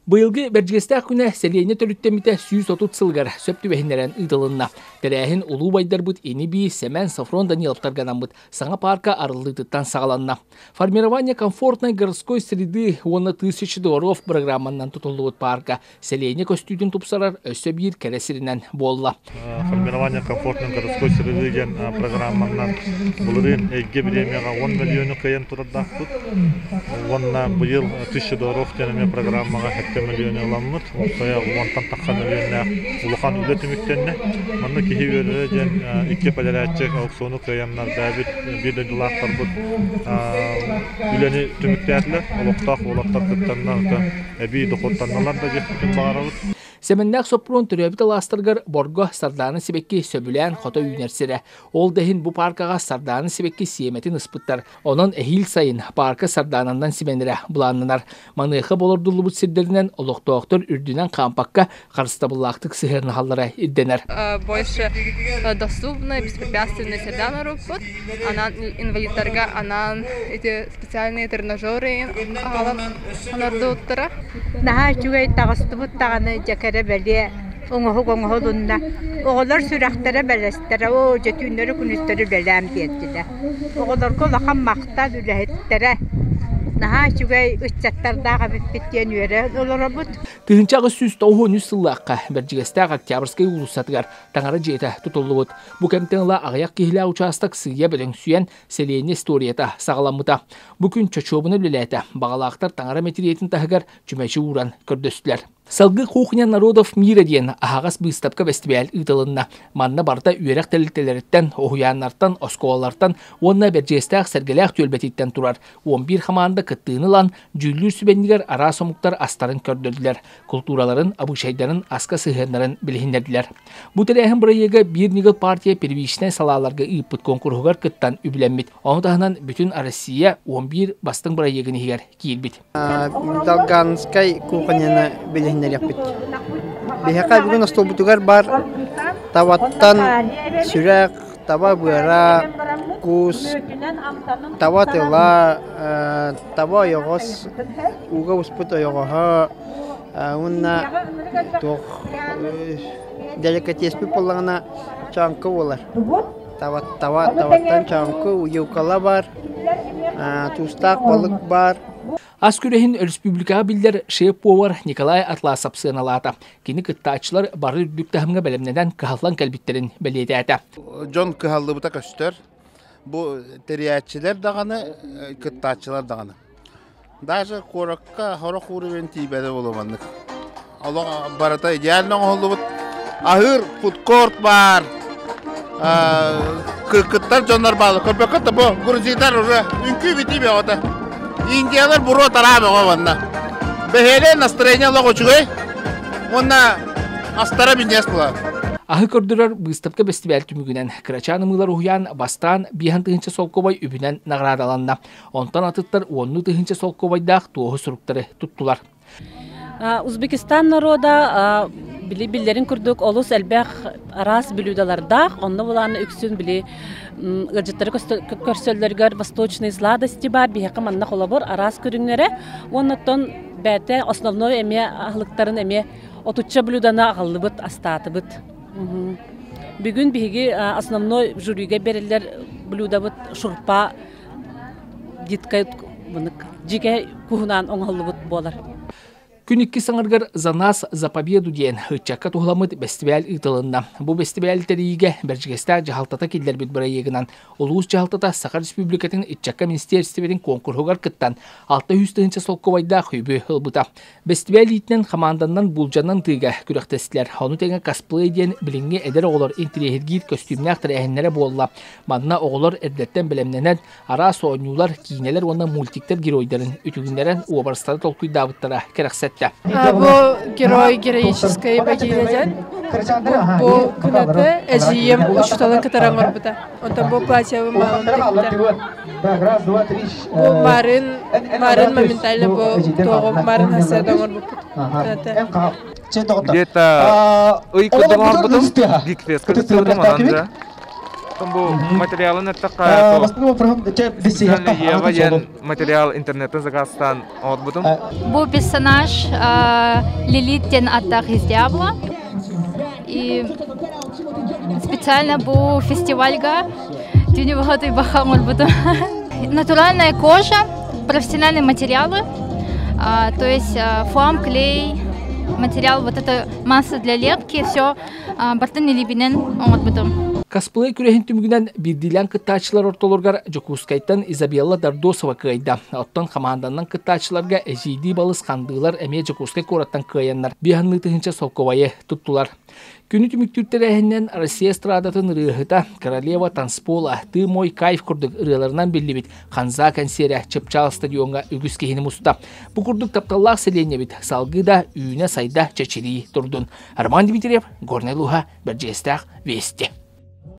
Bıyılgı bercigeste akuna seliyene törüttemite 130 sılgar söptü behinleren ıdılınna. Terehin ulu baydar bud eni bi Semen Safron Даниловтар ганамбыт саңа парка арылдыттан сағаланна. Формирование комфортной городской среды оны $1000 программаннан тутулуыт парка. Селение костюдин тупсарар өссө бир кересиринен болла. Формирование комфортной городской среды ген программаннан булырын эйге биремега 10 миллион кыйын турдакпыт. Онна быйыл $1000 денеме программага 7 миллион аламмыт. Осая 10 такка миллионна улухан үлөтүмүктенне. Мында кихи бере ген 2 паларачык аукциону кыйыннар дабит бир дылактар бут. Үлөне түмүктәтлер, олоктак кыттаннан эби дохоттанналар да жектин баарабыт. Semennak sopron türöbüt alastırgar borgo sardanı sibekki söbülen xota ünersire. Ol dehin bu parkaga sardanı sibekki siyemetin ıspıttar. Onun ehil sayın parka sardanından simenire bulanlınar. Manıqı bolordullu bu sirderinden oloqtoqtur ürdünen kampakka qarıstabıllaqtık sihirni hallara iddener. Больше доступны, беспрепятственный сардан робот. Анан инвалидтарга анан эти специальные тренажеры анарды уттара. Наха чугай тагыстыбыт таганы жакара беле оңоһу-оңоһулунна. Оголор сүрәхтәре беләстере, о җетүннәре күнүстәре беләм диеттеләр. Оголор колахан мақта дүләһеттере. Наха чугай үччәттәрдәге биттен юре олорабыт. Тыгынчагы сүз тоһу нүсыллакка берҗигестәг Октябрьский улусатыгар таңара җета тутуллыбыт. Бу кемтеңла агаяк киһилә участок сыя белән сүйән селение историята сагаламыта. Бу күн чочобуны биләтә. Багалактар таңара метриятын тагыр чүмәчи уран көрдөстүләр. Салгы кухня народов мира ден ағас быстапка фестиваль ытылынна. Манна барда үйерек тәлітелеріттен, оғуяннартан, осколалартан, онна берджестәк сәргеләк төлбәтиттен турар. 11 хаманда кыттыынылан, жүйлүр сүбәннигер ара сомуктар астарын көрдөлділер. Культураларын, абышайдарын, аска сыхырнарын білхіндерділер. Бу тәрәхін бұрайыға bir нигыл партия первичнен салаларға ыйпыт конкурсугар кыттан үбіленмит. Оны тағынан бүтін Россия 11 бастың бұрайығын егер кейілбит. Долганскай кухняны білхіндер Бихака бүгін автобусугар бар таваттан сүрәк, таба буяра, кус, таба тела, таба йогос, уга успыт йогоха, унна тох деликатес пиполларына чанкы болар. Таваттан чанкы, юкала бар, тустак балык бар. Аскүрехин республика билдер шеф-повар Николай Атласов сыналата. Кини кыттачылар бары үрдүктахымга белемнеден кахаллан калбиттерин белетәтә. Жон кахаллы бута көстөр. Бу териячилер даганы, кыттачылар даганы. Даже коракка хорок уровень тибеде боламандык. Алла барата идеально олду. Ахыр фудкорт бар. Кыттар жондар бар. Көрбөккө бу грузиялар уже үнкү битибе ата. Индиялар буро тарабы гаванда. Бехеле настроение логочугай. Онна астара бинес була. Ахы көрдүрөр быстапка фестиваль түмүгүнен крачанымылар уян бастан бихан тыгынча солкобай үбүнен наградаланна. Онтан атыттар онну тыгынча солкобайдах тооху суруктары туттулар. Узбекистан народа биллерин күрдүк олус элбэх арас билүүдалардах онно буланы үксүн били гаджеттер көрсөллөргөр восточный сладости бар бихакы манна холобор арас көрүңнөрө оннотон бәте основной эме ахлыктарын эме отучча билүүдана агаллыбыт астатыбыт. Бүгүн биги основной жюриге берилер билүүдабыт шурпа диткай бунык жиге кухунан оңаллыбыт болар. Күн 2 саңыргар «За за победу» ден хытчакка тухламыт фестиваль ытылынна. Бу фестиваль тәрийге бержигестә жахалтата киллер бит бирайыгынан. Улус жахалтата Сахар Республикатын итчакка министерстведен конкурсугар кыттан 600-нче солковайда хүйбө хылбыта. Фестиваль итнен команданнан булжаннан тыга күрәктәсләр. Аны тәңә косплей ден билинге эдер оголор интерьергит костюмнар тәрәһеннәре болла. Манна оголор эрдәттән белемнәнән ара соонюлар кинелер онда мультиктер геройдарын үтүгүннәрен образтары толкуйдабыттара керәксәт. Бу герой героической богиня. Бу күнәтә әҗием ушталан катараңар бута. Онда бу платье малым текте. Бу марын моментально бу тоғы марын хасадаңар бу. Где-то ой кудуңар бутум гикфес кырсырым анда. bu материалын материал интернеттен заказтан отбудum. Bu персонаж Лилит тен аттах из Диабло. И специально bu фестивальга дюневагатый бахам отбудum. Натуральная кожа, профессиональные материалы, то есть фоам, клей, материал, вот эта масса для лепки, все бартын либинен отбудum. Косплей күрәһен түмүгүнән бирдилән кыттаачылар ортолоргар Жокускайттан Изабелла Дардосова кыйда. Оттан команданнан кыттаачыларга эжиди балыс кандылар эме Жокускай кораттан кыяннар. Биһанны тыгынча солковайы туттулар. Күнү түмүктүртерәһеннән Россия эстрадатын рыһыта Королева танцпола ты мой кайф курдук ырыларынан беллибит. Ханза консерия Чепчал стадионга үгүс кехини муста. Бу курдук тапталлах селене бит. Салгыда үйнә сайда чечили турдун. Арман Дмитриев, Горный Луга, Берджестах, Вести.